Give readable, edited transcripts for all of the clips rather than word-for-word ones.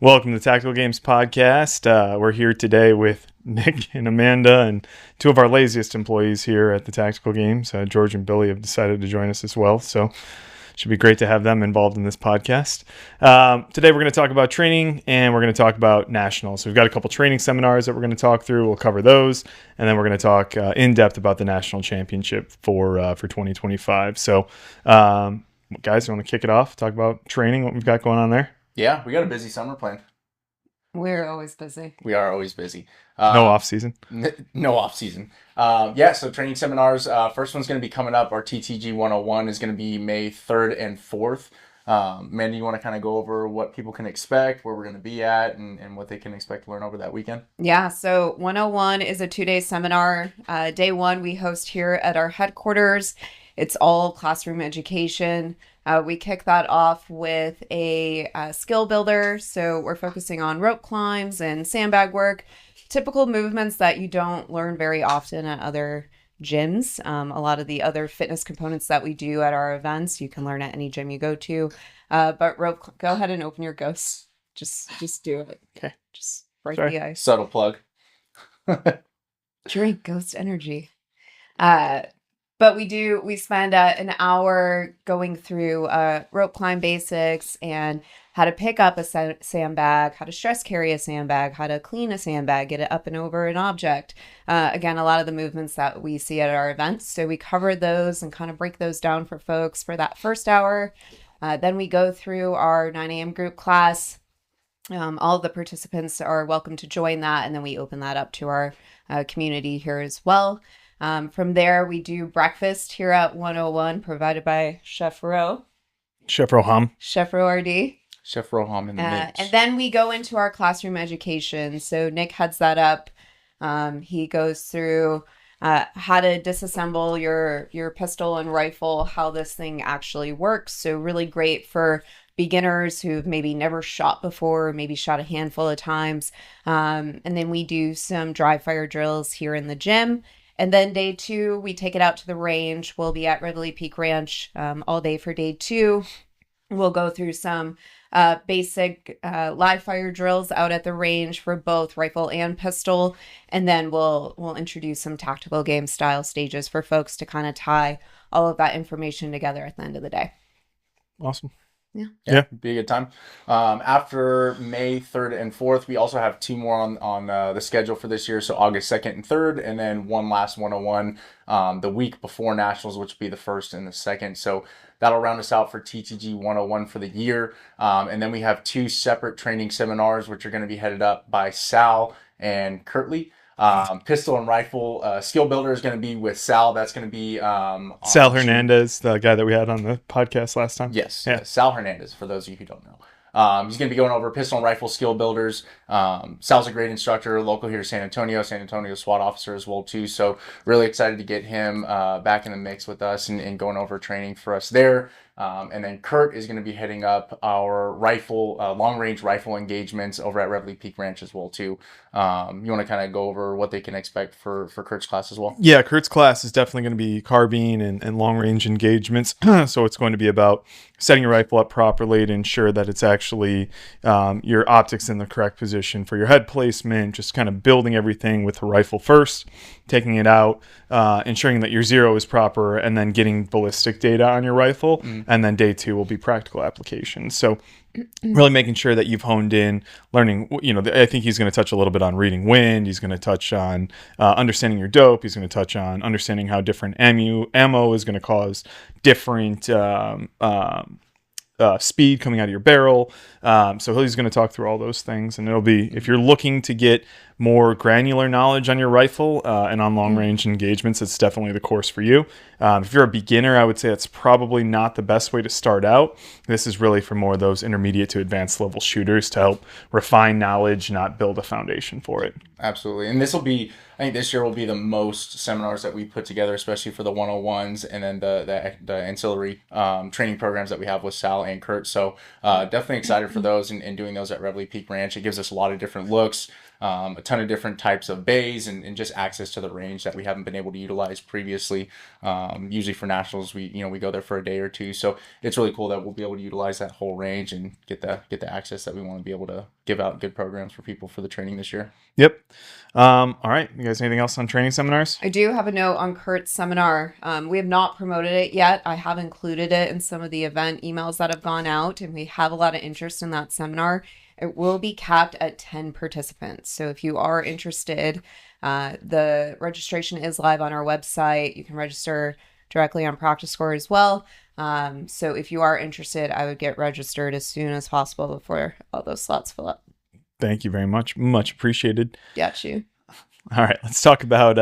Welcome to the Tactical Games Podcast. We're here today with Nick and Amanda and two of our laziest employees here at the Tactical Games. George and Billy have decided to join us as well, so it should be great to have them involved in this podcast. Today we're going to talk about training and we're going to talk about nationals. So we've got a couple training seminars that we're going to talk through. We'll cover those, and then we're going to talk in depth about the national championship for 2025. So, guys, you want to kick it off? Talk about training, what we've got going on there. Yeah, we got a busy summer plan. We're always busy. We are always busy. No off season. No off season. So training seminars. First one's going to be coming up. Our TTG 101 is going to be May 3rd and 4th. Mandy, you want to kind of go over what people can expect, where we're going to be at, and what they can expect to learn over that weekend? Yeah, so 101 is a 2-day seminar. Day one we host here at our headquarters. It's all classroom education. We kick that off with a skill builder. So we're focusing on rope climbs and sandbag work, typical movements that you don't learn very often at other gyms. A lot of the other fitness components that we do at our events, you can learn at any gym you go to. But rope, go ahead and open your ghosts. Just do it. Okay. Just break Sorry. the ice. Subtle plug. Drink ghost energy. But we spend an hour going through rope climb basics and how to pick up a sandbag, how to stress carry a sandbag, how to clean a sandbag, get it up and over an object. Again, a lot of the movements that we see at our events. So we cover those and kind of break those down for folks for that first hour. Then we go through our 9 a.m. group class. All of the participants are welcome to join that, and then we open that up to our community here as well. From there, we do breakfast here at 101, provided by Chef Ro. Chef Roham. Chef Ro RD. Chef Roham in the mix. And then we go into our classroom education. So Nick heads that up. He goes through how to disassemble your pistol and rifle, how this thing actually works. So really great for beginners who've maybe never shot before, maybe shot a handful of times. And then we do some dry fire drills here in the gym. And then day two, we take it out to the range. We'll be at Reveille Peak Ranch all day for day two. We'll go through some basic live fire drills out at the range for both rifle and pistol. And then we'll introduce some tactical game style stages for folks to kind of tie all of that information together at the end of the day. Awesome. Yeah, be a good time. After May 3rd and 4th, we also have two more on the schedule for this year. So August 2nd and 3rd, and then one last 101 the week before Nationals, which will be the 1st and the 2nd. So that'll round us out for TTG 101 for the year. And then we have two separate training seminars, which are going to be headed up by Sal and Kirtley. Pistol and rifle skill builder is going to be with Sal. That's going to be Sal Hernandez, the guy that we had on the podcast last time. Yes, Yeah. Sal Hernandez, for those of you who don't know. He's going to be going over pistol and rifle skill builders. Sal's a great instructor, local here in San Antonio SWAT officer as well too. So really excited to get him back in the mix with us and going over training for us there. And then Kurt is going to be heading up our rifle, long-range rifle engagements over at Reveille Peak Ranch as well too. You want to kind of go over what they can expect for Kurt's class as well? Yeah, Kurt's class is definitely going to be carbine and long-range engagements. So it's going to be about setting your rifle up properly to ensure that it's actually your optics in the correct position for your head placement, just kind of building everything with the rifle first, taking it out, ensuring that your zero is proper, and then getting ballistic data on your rifle. And then day two will be practical application. So really making sure that you've honed in learning, I think he's going to touch a little bit on reading wind. He's going to touch on understanding your dope. He's going to touch on understanding how different ammo is going to cause different speed coming out of your barrel. So he's going to talk through all those things, and it'll be, if you're looking to get more granular knowledge on your rifle and on long range engagements, it's definitely the course for you. If you're a beginner, I would say that's probably not the best way to start out. This is really for more of those intermediate to advanced level shooters to help refine knowledge, not build a foundation for it. Absolutely. And I think this year will be the most seminars that we put together, especially for the 101s and then the ancillary training programs that we have with Sal and Kurt. So definitely excited for those and doing those at Reveille Peak Ranch. It gives us a lot of different looks. A ton of different types of bays and just access to the range that we haven't been able to utilize previously. Usually for nationals, we go there for a day or two. So it's really cool that we'll be able to utilize that whole range and get the access that we want to be able to give out good programs for people for the training this year. Yep. All right. You guys, anything else on training seminars? I do have a note on Kurt's seminar. We have not promoted it yet. I have included it in some of the event emails that have gone out, and we have a lot of interest in that seminar. It will be capped at 10 participants. So if you are interested, the registration is live on our website. You can register directly on Practice Score as well. So if you are interested, I would get registered as soon as possible before all those slots fill up. Thank you very much. Much appreciated. Got you. All right. Let's talk about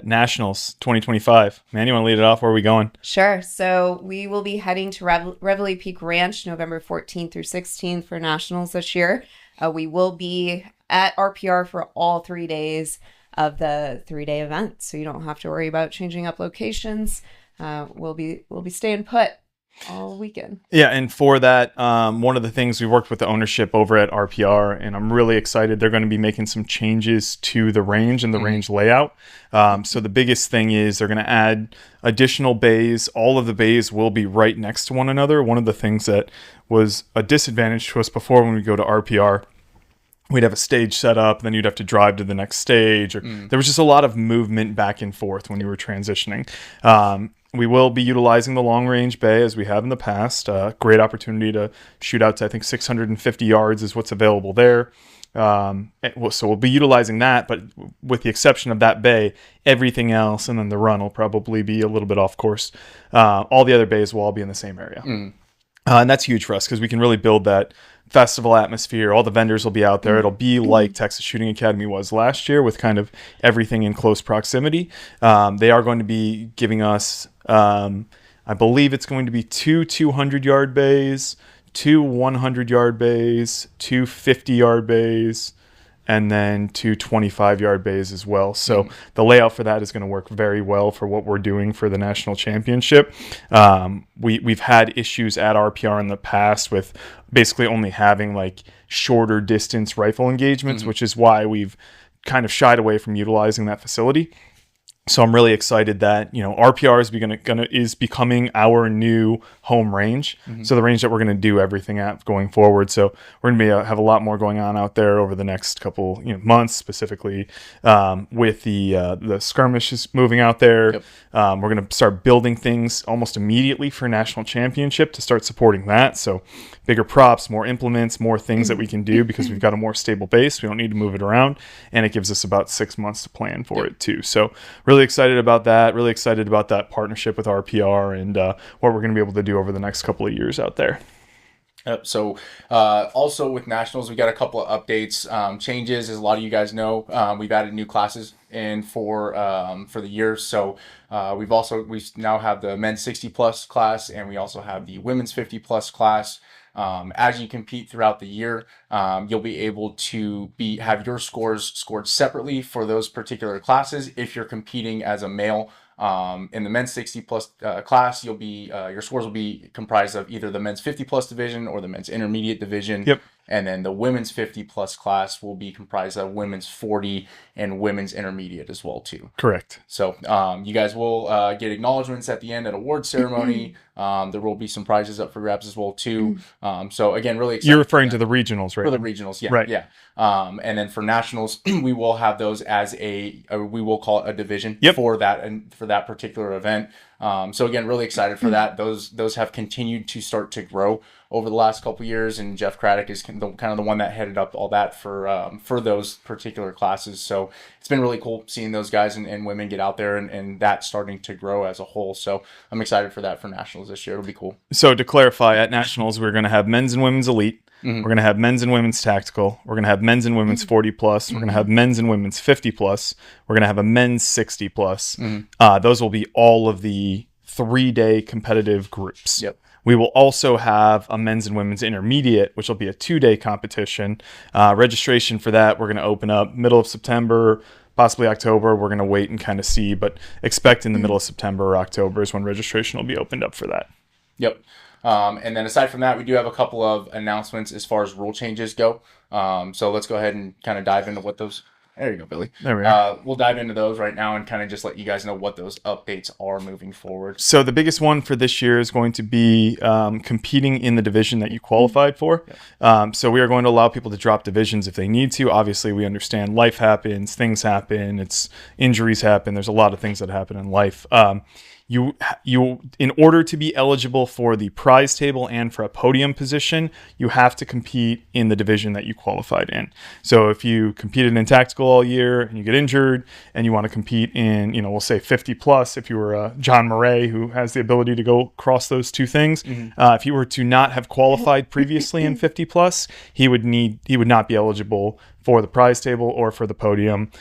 Nationals 2025. Man, you want to lead it off? Where are we going? Sure. So we will be heading to Reveille Peak Ranch November 14th through 16th for Nationals this year. We will be at RPR for all 3 days of the 3-day event. So you don't have to worry about changing up locations. We'll be staying put all weekend. Yeah, and for that, one of the things we worked with the ownership over at RPR, and I'm really excited. They're going to be making some changes to the range and the range layout. So the biggest thing is they're going to add additional bays. All of the bays will be right next to one another. One of the things that was a disadvantage to us before when we go to RPR, we'd have a stage set up, then you'd have to drive to the next stage. Or there was just a lot of movement back and forth when you were transitioning. We will be utilizing the long range bay as we have in the past. Great opportunity to shoot out to, I think, 650 yards is what's available there. So we'll be utilizing that, but with the exception of that bay, everything else, and then the run will probably be a little bit off course. All the other bays will all be in the same area. And that's huge for us because we can really build that festival atmosphere. All the vendors will be out there. It'll be like Texas Shooting Academy was last year with kind of everything in close proximity. They are going to be giving us, I believe it's going to be 2 200-yard bays, 2 100-yard bays, 2 50-yard bays, and then 2 25-yard bays as well. So the layout for that is going to work very well for what we're doing for the national championship. We've had issues at RPR in the past with basically only having like shorter distance rifle engagements, which is why we've kind of shied away from utilizing that facility. So I'm really excited that, RPR is becoming our new home range. So the range that we're going to do everything at going forward. So we're going to have a lot more going on out there over the next couple months, specifically with the skirmishes moving out there. Yep. We're going to start building things almost immediately for national championship to start supporting that. So bigger props, more implements, more things that we can do because we've got a more stable base. We don't need to move it around. And it gives us about 6 months to plan for it too. So really excited about that. Really excited about that partnership with RPR and what we're going to be able to do over the next couple of years out there. Yep. So also with Nationals, we got a couple of updates, changes. As a lot of you guys know, we've added new classes in for the year. So we now have the men's 60 plus class, and we also have the women's 50 plus class. As you compete throughout the year, you'll be able to have your scores scored separately for those particular classes. If you're competing as a male, in the men's 60 plus class, your scores will be comprised of either the men's 50 plus division or the men's intermediate division. Yep. And then the women's 50 plus class will be comprised of women's 40 and women's intermediate as well too. Correct. So you guys will get acknowledgments at the end at awards ceremony. There will be some prizes up for grabs as well too. So again, really excited. You're referring to the regionals, right? For the regionals, yeah. Right. Yeah. And then for nationals, we will have those as we will call it a division for that particular event. So again, really excited for that. Those have continued to start to grow over the last couple of years, and Jeff Craddock is kind of the one that headed up all that for those particular classes. So it's been really cool seeing those guys and women get out there and that starting to grow as a whole. So I'm excited for that for nationals this year. It'll be cool. So to clarify, at nationals, we're going to have men's and women's elite. We're going to have men's and women's tactical. We're going to have men's and women's 40 plus. We're going to have men's and women's 50 plus. We're going to have a men's 60 plus. Those will be all of the 3-day competitive groups. Yep. We will also have a men's and women's intermediate, which will be a 2-day competition. Registration for that, we're going to open up middle of September, possibly October. We're going to wait and kind of see, but expect in the middle of September or October is when registration will be opened up for that. Yep. And then aside from that, we do have a couple of announcements as far as rule changes go. So let's go ahead and kind of dive into what those. There you go, Billy. There we are. We'll dive into those right now and kind of just let you guys know what those updates are moving forward. So the biggest one for this year is going to be competing in the division that you qualified for. So we are going to allow people to drop divisions if they need to. Obviously, we understand life happens, things happen, injuries happen. There's a lot of things that happen in life. You in order to be eligible for the prize table and for a podium position, you have to compete in the division that you qualified in. So if you competed in tactical all year and you get injured and you want to compete in, we'll say 50 plus, if you were John Murray, who has the ability to go across those two things, if you were to not have qualified previously in 50 plus, he would not be eligible for the prize table or for the podium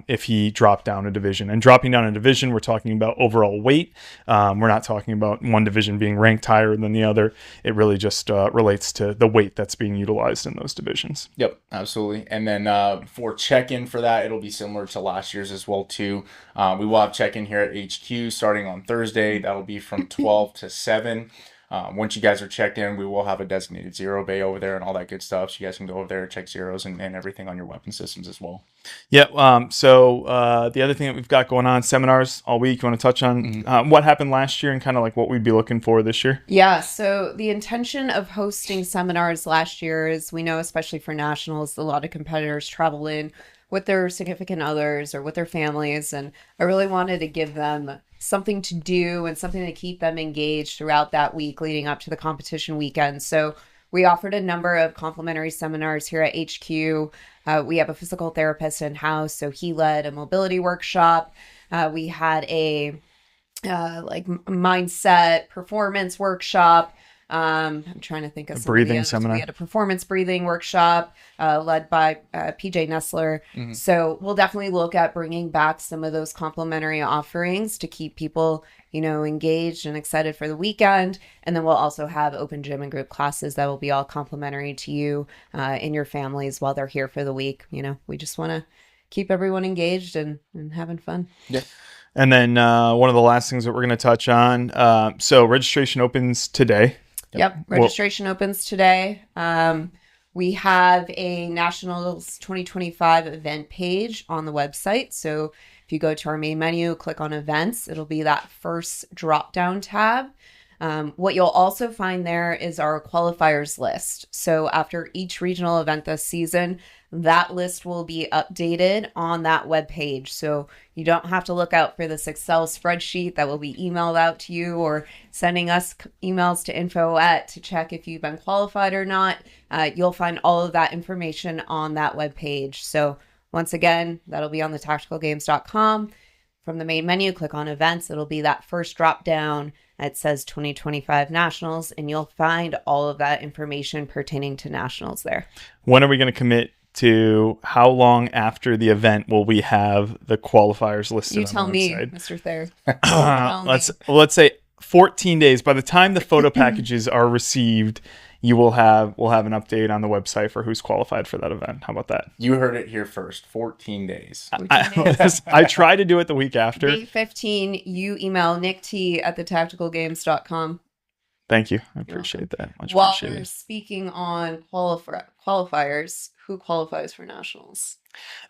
if he dropped down a division. And dropping down a division, we're talking about overall weight. We're not talking about one division being ranked higher than the other. It really just relates to the weight that's being utilized in those divisions. Yep, absolutely. And then for check-in for that, it'll be similar to last year's as well too. We will have check-in here at HQ starting on Thursday. That'll be from 12 to 7. Once you guys are checked in, we will have a designated zero bay over there and all that good stuff. So you guys can go over there, check zeros and everything on your weapon systems as well. Yeah. So the other thing that we've got going on, seminars all week. You want to touch on what happened last year and kind of like what we'd be looking for this year? Yeah. So the intention of hosting seminars last year is, we know, especially for nationals, a lot of competitors travel in with their significant others or with their families. And I really wanted to give them something to do and something to keep them engaged throughout that week leading up to the competition weekend. So we offered a number of complimentary seminars here at HQ. We have a physical therapist in-house, so he led a mobility workshop. We had a mindset performance workshop. I'm trying to think of a breathing seminar. We had a performance breathing workshop led by PJ Nestler. So we'll definitely look at bringing back some of those complimentary offerings to keep people, engaged and excited for the weekend. And then we'll also have open gym and group classes that will be all complimentary to you and your families while they're here for the week. We just want to keep everyone engaged and having fun. Yeah. And then one of the last things that we're going to touch on. So registration opens today. Yep. Registration opens today. We have a Nationals 2025 event page on the website. So if you go to our main menu, click on events, it'll be that first drop down tab. What you'll also find there is our qualifiers list. So after each regional event this season, that list will be updated on that webpage. So you don't have to look out for this Excel spreadsheet that will be emailed out to you or sending us emails to to check if you've been qualified or not. You'll find all of that information on that webpage. So once again, that'll be on the tacticalgames.com. From the main menu, click on events. It'll be that first drop down. It says 2025 Nationals, and you'll find all of that information pertaining to Nationals there. When are we going to commit to how long after the event will we have the qualifiers listed? You tell on the me, website? Mr. Thayer. Let's say 14 days. By the time the photo packages are received, we'll have an update on the website for who's qualified for that event. How about that? You heard it here first. 14 days. I try to do it the week after. Day 15, you email nickt@thetacticalgames.com. Thank you. I appreciate that. Much While appreciated. we're speaking on qualifiers, who qualifies for Nationals?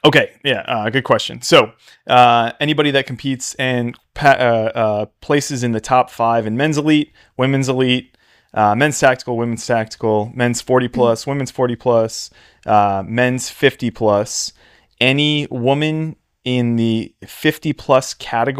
Okay. Yeah. Good question. So anybody that competes and places in the top 5 in men's elite, women's elite, men's tactical, women's tactical, men's 40 plus, women's 40 plus, men's 50 plus, any woman in the 50 plus class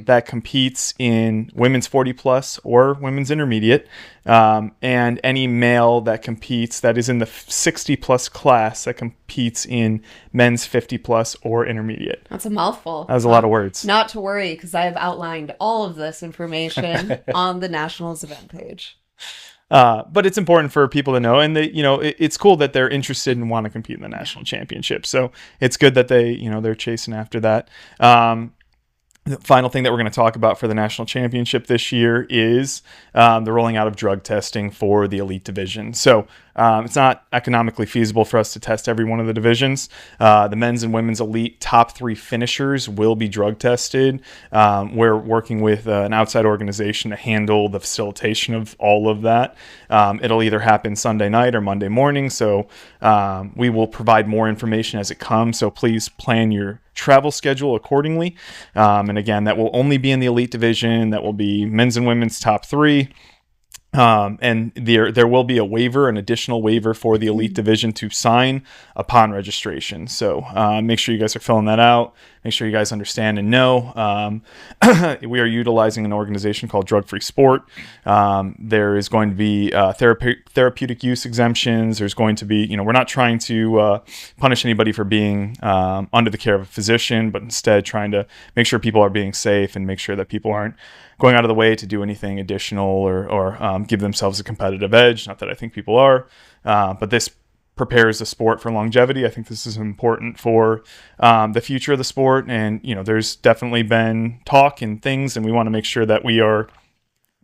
that competes in women's 40 plus or women's intermediate, and any male that competes that is in the 60 plus class that competes in men's 50 plus or intermediate. That's a mouthful. That was a lot of words. Not to worry, because I have outlined all of this information on the Nationals event page. But it's important for people to know, and it's cool that they're interested and want to compete in the national championship. So it's good that they're chasing after that. The final thing that we're going to talk about for the national championship this year is the rolling out of drug testing for the elite division. So it's not economically feasible for us to test every one of the divisions. The men's and women's elite top 3 finishers will be drug tested. We're working with an outside organization to handle the facilitation of all of that. It'll either happen Sunday night or Monday morning. So we will provide more information as it comes. So please plan your travel schedule accordingly. And again, that will only be in the elite division. That will be men's and women's top 3. And there will be a waiver, an additional waiver for the elite division to sign upon registration. So make sure you guys are filling that out. Make sure you guys understand and know. We are utilizing an organization called Drug Free Sport. There is going to be therapeutic use exemptions. There's going to be, we're not trying to punish anybody for being under the care of a physician, but instead trying to make sure people are being safe and make sure that people aren't going out of the way to do anything additional or give themselves a competitive edge. Not that I think people are, but this prepares the sport for longevity. I think this is important for the future of the sport. And, there's definitely been talk and things, and we want to make sure that we are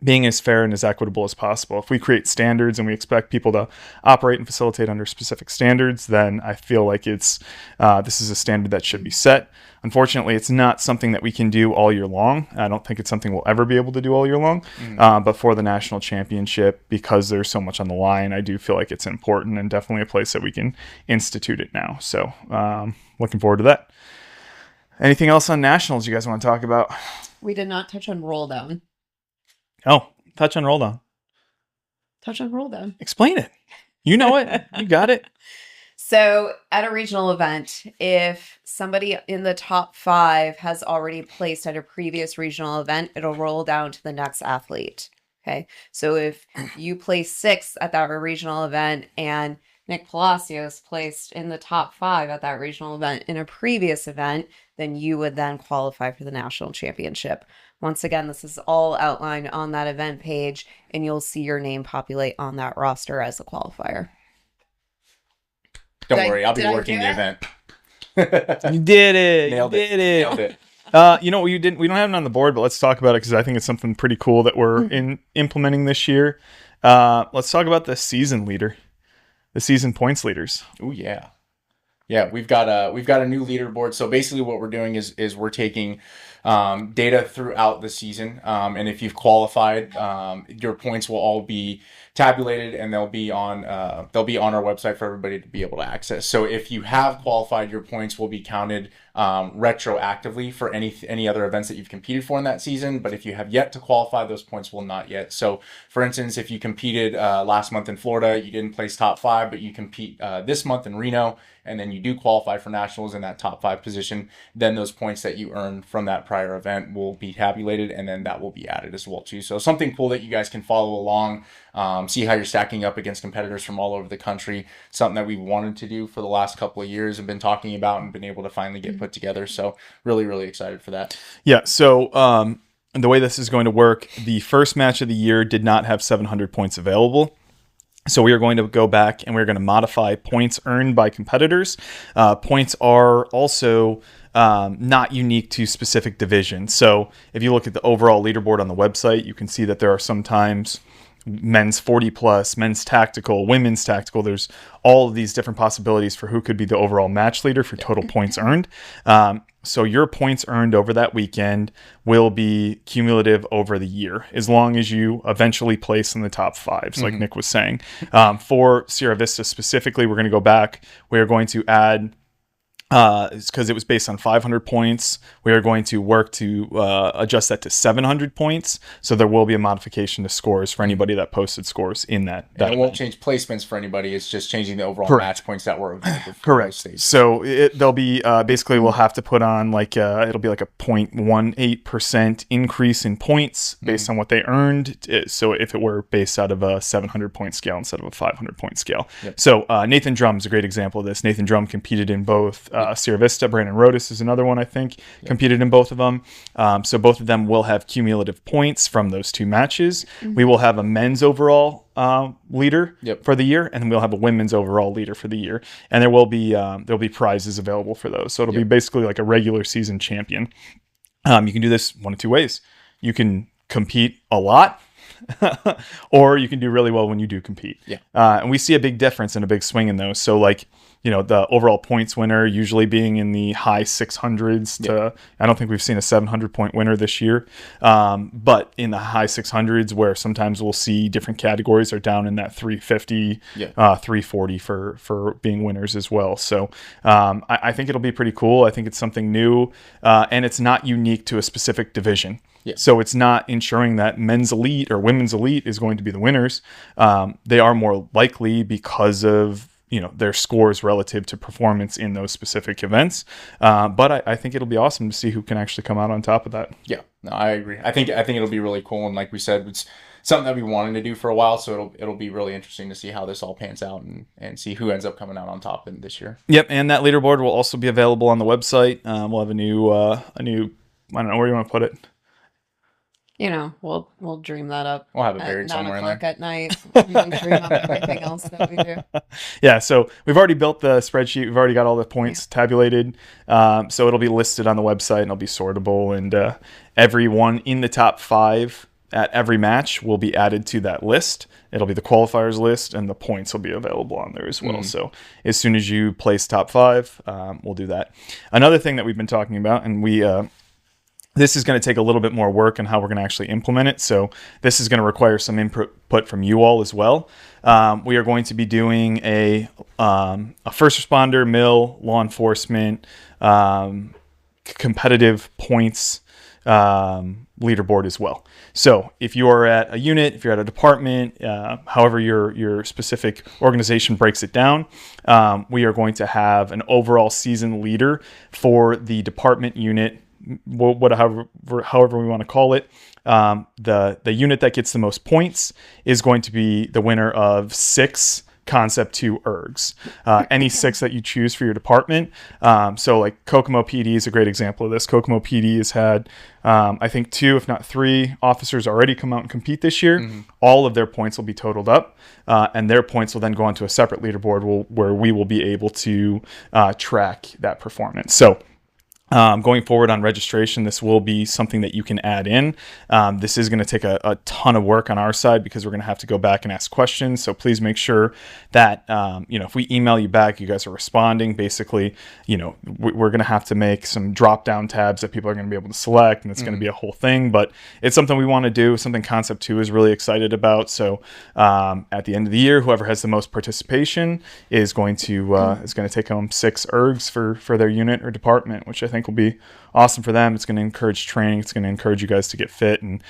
being as fair and as equitable as possible. If we create standards and we expect people to operate and facilitate under specific standards, then I feel like this is a standard that should be set. Unfortunately, it's not something that we can do all year long. I don't think it's something we'll ever be able to do all year long. But for the national championship, because there's so much on the line, I do feel like it's important and definitely a place that we can institute it now. So looking forward to that. Anything else on nationals you guys want to talk about? We did not touch on roll down. Oh, touch on roll down. Touch on roll down. Explain it. You know it. You got it. So at a regional event, if somebody in the top 5 has already placed at a previous regional event, it'll roll down to the next athlete. Okay. So if you place 6th at that regional event and Nick Palacios placed in the top 5 at that regional event in a previous event, then you would then qualify for the national championship. Once again, this is all outlined on that event page, and you'll see your name populate on that roster as a qualifier. Don't worry, I'll be working the event. You did it. Nailed it. Nailed it. We don't have it on the board, but let's talk about it because I think it's something pretty cool that we're implementing this year. Let's talk about the season leader, the season points leaders. Oh yeah. Yeah, we've got a new leaderboard. So basically what we're doing is we're taking data throughout the season. And if you've qualified, your points will all be tabulated and they'll be on our website for everybody to be able to access. So if you have qualified, your points will be counted retroactively for any other events that you've competed for in that season. But if you have yet to qualify, those points will not yet. So for instance, if you competed last month in Florida, you didn't place top 5, but you compete this month in Reno, and then you do qualify for nationals in that top 5 position, then those points that you earned from that prior event will be tabulated, and then that will be added as well too. So something cool that you guys can follow along, see how you're stacking up against competitors from all over the country. Something that we wanted to do for the last couple of years and been talking about and been able to finally get put together. So really, really excited for that. Yeah. So the way this is going to work, the first match of the year did not have 700 points available. So we are going to go back and we're going to modify points earned by competitors. Points are also not unique to specific divisions. So if you look at the overall leaderboard on the website, you can see that there are sometimes men's 40 plus, men's tactical, women's tactical. There's all of these different possibilities for who could be the overall match leader for total points earned. So your points earned over that weekend will be cumulative over the year, as long as you eventually place in the top 5, like Nick was saying. For Sierra Vista specifically, we're going to go back. We're going to add, because it was based on 500 points, we are going to work to adjust that to 700 points. So there will be a modification to scores for anybody that posted scores in that. And it won't change placements for anybody. It's just changing the overall match points that were available. Correct. So they'll be basically we'll have to put on it'll be like a 0.18% increase in points based on what they earned. So if it were based out of a 700 point scale instead of a 500 point scale. Yep. So Nathan Drum is a great example of this. Nathan Drum competed in both Sierra Vista. Brandon Rodas is another one, I think, competed in both of them. So both of them will have cumulative points from those 2 matches. We will have a men's overall leader for the year, and then we'll have a women's overall leader for the year. And there'll be prizes available for those. So it'll be basically like a regular season champion. You can do this one of two ways. You can compete a lot, or you can do really well when you do compete. Yeah. And we see a big difference and a big swing in those. So like, the overall points winner usually being in the high 600s to, I don't think we've seen a 700-point winner this year. But in the high 600s, where sometimes we'll see different categories are down in that 350, 340 for being winners as well. So I think it'll be pretty cool. I think it's something new, and it's not unique to a specific division. Yeah. So it's not ensuring that men's elite or women's elite is going to be the winners. They are more likely because of their scores relative to performance in those specific events. But I think it'll be awesome to see who can actually come out on top of that. Yeah, no, I agree. I think it'll be really cool. And like we said, it's something that we wanted to do for a while. So it'll be really interesting to see how this all pans out and see who ends up coming out on top in this year. Yep. And that leaderboard will also be available on the website. We'll have a new, I don't know where you want to put it. We'll dream that up. We'll have it buried somewhere in there. 9:00 at night. And dream up everything else that we do. Yeah, so we've already built the spreadsheet. We've already got all the points tabulated. So it'll be listed on the website and it'll be sortable. And everyone in the top 5 at every match will be added to that list. It'll be the qualifiers list, and the points will be available on there as well. So as soon as you place top 5, we'll do that. Another thing that we've been talking about, and this is going to take a little bit more work on how we're going to actually implement it. So this is going to require some input from you all as well. We are going to be doing a first responder, mill, law enforcement, competitive points leaderboard as well. So if you are at a unit, if you're at a department, however your specific organization breaks it down, we are going to have an overall season leader for the department unit, however we want to call it. The unit that gets the most points is going to be the winner of 6 Concept 2 ergs. Any 6 that you choose for your department. So like Kokomo PD is a great example of this. Kokomo PD has had, I think 2, if not 3 officers already come out and compete this year. Mm-hmm. All of their points will be totaled up, and their points will then go onto a separate leaderboard where we will be able to track that performance. So going forward on registration, this will be something that you can add in. This is going to take a ton of work on our side because we're going to have to go back and ask questions. So please make sure that, if we email you back, you guys are responding. Basically, we're going to have to make some drop down tabs that people are going to be able to select, and it's going to be a whole thing, but it's something we want to do, something Concept 2 is really excited about. So at the end of the year, whoever has the most participation is going to take home 6 ergs for their unit or department, which I think will be awesome for them. It's going to encourage training. It's going to encourage you guys to get fit and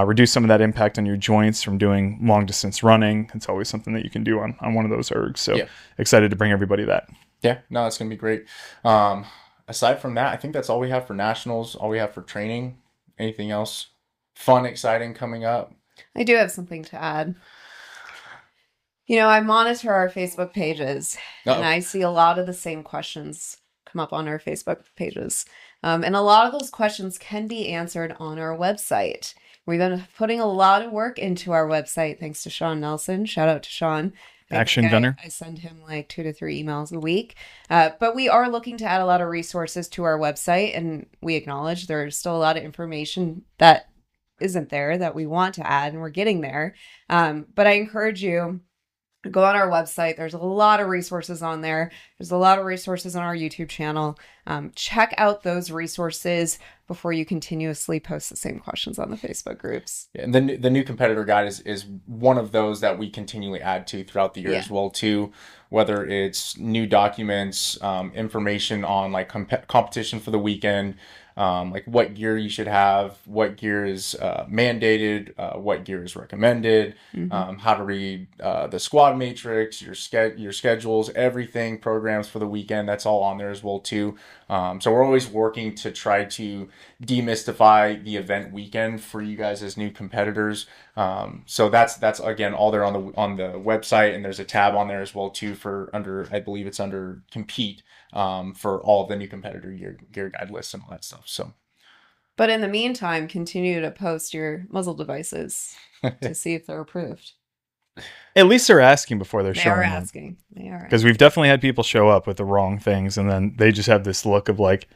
reduce some of that impact on your joints from doing long distance running. It's always something that you can do on one of those ergs. So excited to bring everybody that. Yeah, no, it's going to be great. Aside from that, I think that's all we have for nationals, all we have for training. Anything else fun, exciting coming up? I do have something to add. I monitor our Facebook pages, and I see a lot of the same questions come up on our Facebook pages. And a lot of those questions can be answered on our website. We've been putting a lot of work into our website, thanks to Sean Nelson. Shout out to Sean. Action gunner. I send him like 2 to 3 emails a week. But we are looking to add a lot of resources to our website, and we acknowledge there's still a lot of information that isn't there that we want to add, and we're getting there. But I encourage you, go on our website. There's a lot of resources on there. There's a lot of resources on our YouTube channel. Check out those resources before you continuously post the same questions on the Facebook groups. Yeah, and the new competitor guide is one of those that we continually add to throughout the year as well too. Whether it's new documents, information on like competition for the weekend, like what gear you should have, what gear is mandated, what gear is recommended, how to read the squad matrix, your schedules, everything, programs for the weekend. That's all on there as well too. So we're always working to try to demystify the event weekend for you guys as new competitors. So that's again all there on the website, and there's a tab on there as well too I believe it's under compete. For all of the new competitor gear guide lists and all that stuff. So, but in the meantime, continue to post your muzzle devices to see if they're approved. At least they're asking before they're showing. They are because we've definitely had people show up with the wrong things, and then they just have this look of like,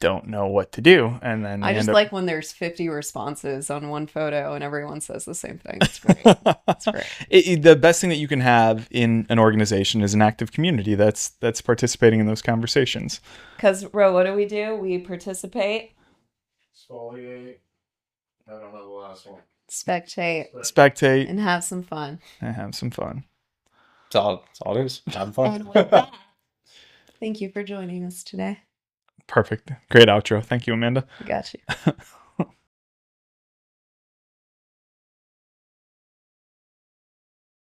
don't know what to do. And then I they just end up- like when there's 50 responses on one photo and everyone says the same thing. It's great. It's great. The best thing that you can have in an organization is an active community that's participating in those conversations. Because, Ro, what do? We participate, Exfoliate. I don't know the last one. Spectate and have some fun. and have some fun. That's all it is. Have fun. And with that, thank you for joining us today. Perfect. Great outro. Thank you, Amanda. I got you.